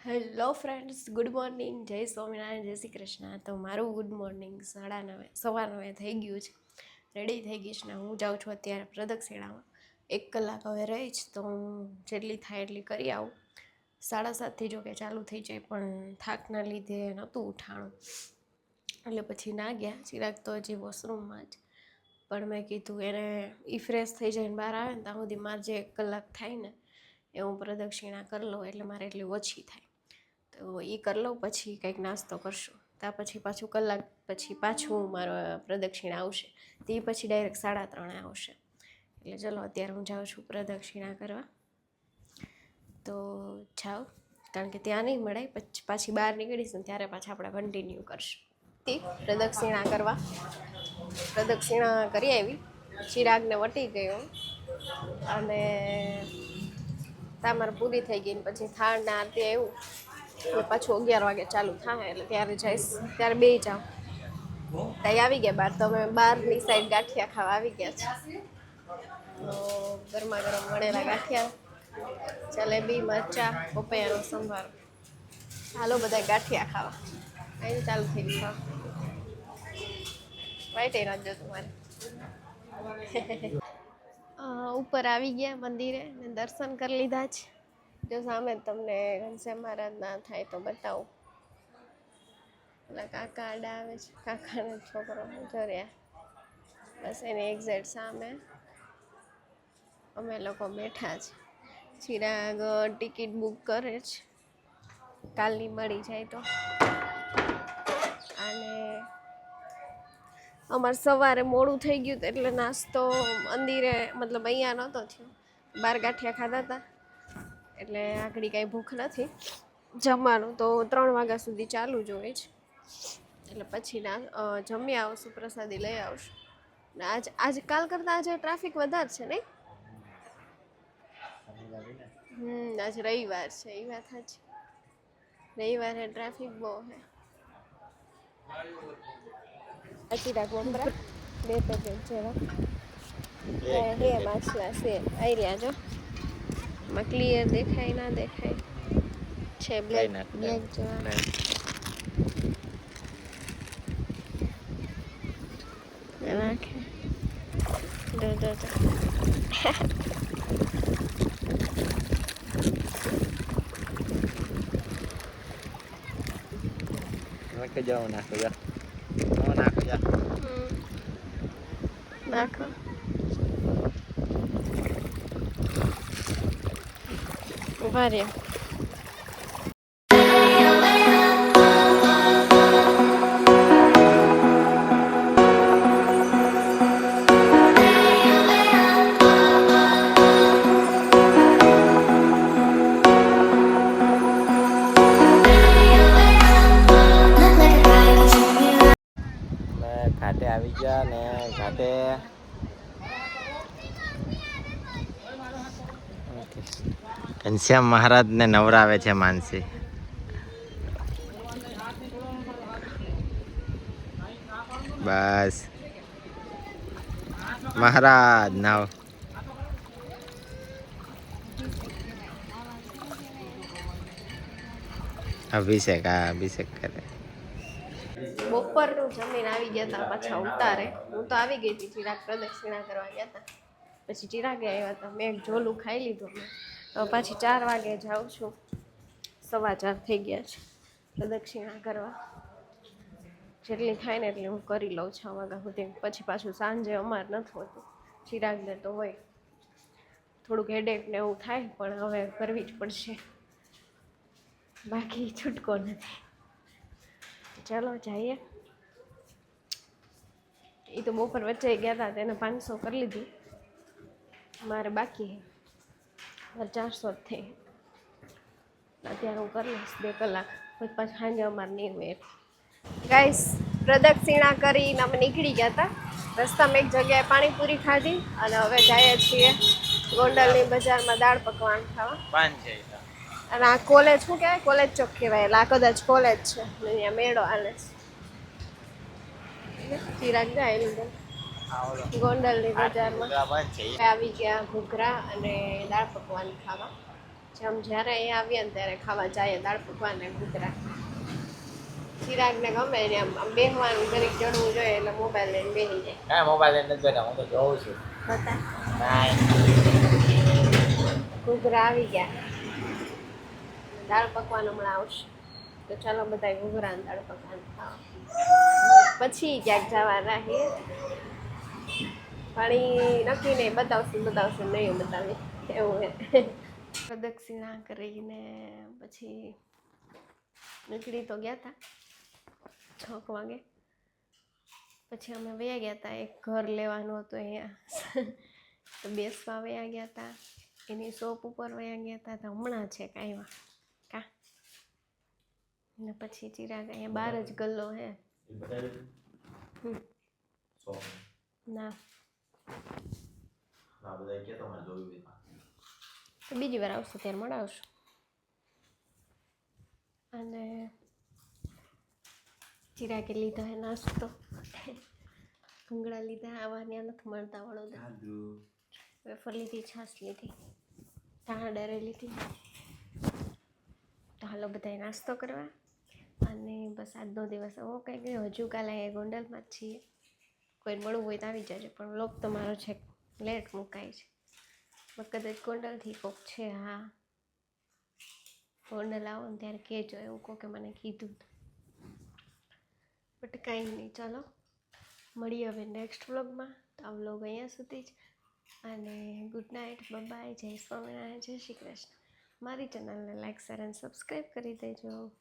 Hello friends, good morning. જય સ્વામિનારાયણ, જય શ્રી કૃષ્ણ. તો મારું ગુડ મોર્નિંગ 9:30 સવા 9 થઈ ગયું છે. રેડી થઈ ગઈશ ને હું જાઉં છું અત્યારે પ્રદક્ષિણામાં. 1 કલાક હવે રહી જ તો હું જેટલી થાય એટલી કરી આવું. 7:30 જો કે ચાલુ થઈ જાય પણ થાકના લીધે નહોતું ઉઠાણું એટલે પછી ના ગયા. ચિરાગ તો હજી વોશરૂમમાં જ, પણ મેં કીધું એને એ ફ્રેશ થઈ જાય ને બહાર આવે ને ત્યાં સુધી મારે જે 1 કલાક થાય ને એ હું પ્રદક્ષિણા કરી લઉં એટલે મારે એટલી ઓછી થાય. તો એ કરી લઉં પછી કંઈક નાસ્તો કરશું. ત્યાં પછી પાછું કલાક પછી પાછું મારો પ્રદક્ષિણા આવશે. તે પછી ડાયરેક્ટ 3:30 આવશે. એટલે ચલો અત્યારે હું જાઉં છું પ્રદક્ષિણા કરવા. તો જાઓ, કારણ કે ત્યાં નહીં મળે. પછી પાછી બહાર નીકળીશ ને ત્યારે પાછા આપણે કન્ટિન્યુ કરશું. તે પ્રદક્ષિણા કરવા પ્રદક્ષિણા કરી આવી. ચિરાગને વટી ગયો અને તામાર પૂરી થઈ ગઈ ને પછી થાળને આરતી આવ્યું એટલે પાછું 11 વાગે ચાલુ થાય એટલે ત્યારે જઈશ. ત્યારે બે જાઉં ત્યાં આવી ગયા બહાર. તો અમે બહારની સાઈડ ગાંઠિયા ખાવા આવી ગયા છે. તો ગરમા ગરમ વળેલા ગાંઠિયા, જલેબી, મરચા, પપૈયાનો સંભારો. ચાલો બધા ગાંઠિયા ખાવા. અહીં ચાલુ થઈ ગયું. વાઈટે રાખજો તમારે. ઉપર આવી ગયા મંદિરે ને દર્શન કરી લીધા છે. જો સામે તમને ઘનશ્યામ મહારાજના થાય તો બતાવું. ઓલા કાકા આડા આવે છે, કાકાનો છોકરો જોર્યા. બસ એની એક્ઝેક્ટ સામે અમે લોકો બેઠા છે. ચિરાગ ટિકિટ બુક કરે છે, કાલની મળી જાય તો. અને અમારે સવારે મોડું થઈ ગયું એટલે નાસ્તો મંદિરે મતલબ અહીંયા નહોતો થયો. 12 ગાંઠિયા ખાધા હતા એટલે આગળ કાંઈ ભૂખ નથી. જમવાનું તો 3 વાગ્યા સુધી ચાલુ જ હોય છે. એટલે પછી જમી આવશું, પ્રસાદી લઈ આવશું. ને આજે કાલ કરતાં આજે ટ્રાફિક વધારે છે નહીં? આજે રવિવાર છે, એ વાત સાચી. રવિવારે ટ્રાફિક બહુ છે. ચિરાગ મમરા 2 પેકેટ જેવા હે માછલા છે. આવી રહ્યા જો, એમાં ક્લિયર દેખાય ના દેખાય છે, બ્લેક બ્લેક જેવા. નાખે જો જો જો. નાખો જાઓ, નાખો જા, નાખો જા, નાખો. ઉભા રહ્યા. ઘાટે આવી ગયા ને ઘાટે ઘનશ્યામ મહારાજ ને નવરાવે છે માનસી. બસ મહારાજ નાવ. અભિષેક કરે. બપોરનું જમીને આવી ગયા હતા પાછા ઉતારે. હું તો આવી ગઈ હતી, ચિરાગ પ્રદક્ષિણા કરવા ગયા હતા. પછી ચિરાગે આવ્યા હતા, મેં એક ઝોલું ખાઈ લીધું. તો પાછી 4 વાગે જાઉં છું. 4:15 થઈ ગયા છે પ્રદક્ષિણા કરવા. જેટલી થાય ને એટલે હું કરી લઉં 6 વાગ્યા સુધી. પછી પાછું સાંજે અમાર નથી હોતું, ચિરાગને તો હોય. થોડુંક હેડેક ને એવું થાય પણ હવે કરવી જ પડશે, બાકી છૂટકો નથી. ચાલો જઈએ. એ તો બપોર વચ્ચે ગયા હતા તેને 500 કરી લીધી. મારે બાકી મારે 400 જ થઈ. અત્યારે હું કરી લઈશ 2 કલાક, પછી પાછું સાંજે અમારે નહીં હોય. ગાઈસ, પ્રદક્ષિણા કરીને અમે નીકળી ગયા હતા. રસ્તામાં એક જગ્યાએ પાણીપુરી ખાધી અને હવે જઈએ છીએ ગોંડલની બજારમાં દાળ પકવાન ખાવા. અને આ કોલેજ શું કહેવાય? કોલેજ ચોક કહેવાય. એટલે આ કદાચ કોલેજ છે, અહીંયા મેળો હાલે છે. ચિરાગ જાય લીધે ગોંડલની બજારમાં આવી ગયા ઘૂઘરા અને દાળ પકવાન ખાવા. પછી આમ જ્યારે અહીંયા આવીએ ને ત્યારે ખાવા જઈએ દાળ પકવાન ને ઘૂઘરા. ચિરાગને ગમે ને આમ બેસવાનું ઘડીક ચડવું જોઈએ એટલે મોબાઈલ લઈને બેસી જાય. હા મોબાઈલ લઈને નથી બેઠા, હું તો જોઉં છું. બતા નાય. ઘૂઘરા આવી ગયા, દાળ પકવાન હમણાં આવશે. તો ચાલો બધા ઘૂઘરા ને દાળ પકવાન ખાવા. પછી ક્યાંક જવા રાખીએ પણ ઈ નક્કી નહીં, બતાવશું નહીં બતાવી એવું હે. પ્રદક્ષિણા કરીને પછી નીકળી તો ગયા હતા 6 વાગે. પછી અમે વયા ગયા હતા, એક ઘર લેવાનું હતું અહીંયા તો બેસવા વયા ગયા હતા, એની શોપ ઉપર વયા ગયા હતા. તો હમણાં છે કાંઈ કા ને પછી ચિરાગ અહીંયા બહાર જ ગલ્લો હે. ના તો બીજી વાર આવશું ત્યારે મળાવશું. અને ચિરાગે લીધો હે નાસ્તો, ભૂંગળા લીધા, આવા ત્યાં નથી મળતા વડોદરા. વેફર લીધી, છાશ લીધી, ધાણા ડરે લીધી. તો હાલો બધાએ નાસ્તો કરવા. અને બસ આજનો દિવસ એવો કંઈ ગયો. હજુ કાલે અહીંયા ગોંડલમાં જ છીએ, કોઈને મળવું હોય તો આવી જજો. પણ વ્લોગ તમારો છે લેટ મુકાય છે. કદાચ ગોંડલથી કોક છે. હા ગોંડલ આવો ને ત્યારે કહેજો, એવું કોકે મને કીધું. બટ કાંઈ નહીં, ચાલો મળીએ હવે નેક્સ્ટ વ્લોગમાં. તો આ વ્લોગ અહીંયા સુધી જ. અને ગુડ નાઇટ, બાય, જય સ્વામિનારાયણ, જય શ્રી કૃષ્ણ. મારી ચેનલને લાઈક શેર અને સબસ્ક્રાઈબ કરી દેજો.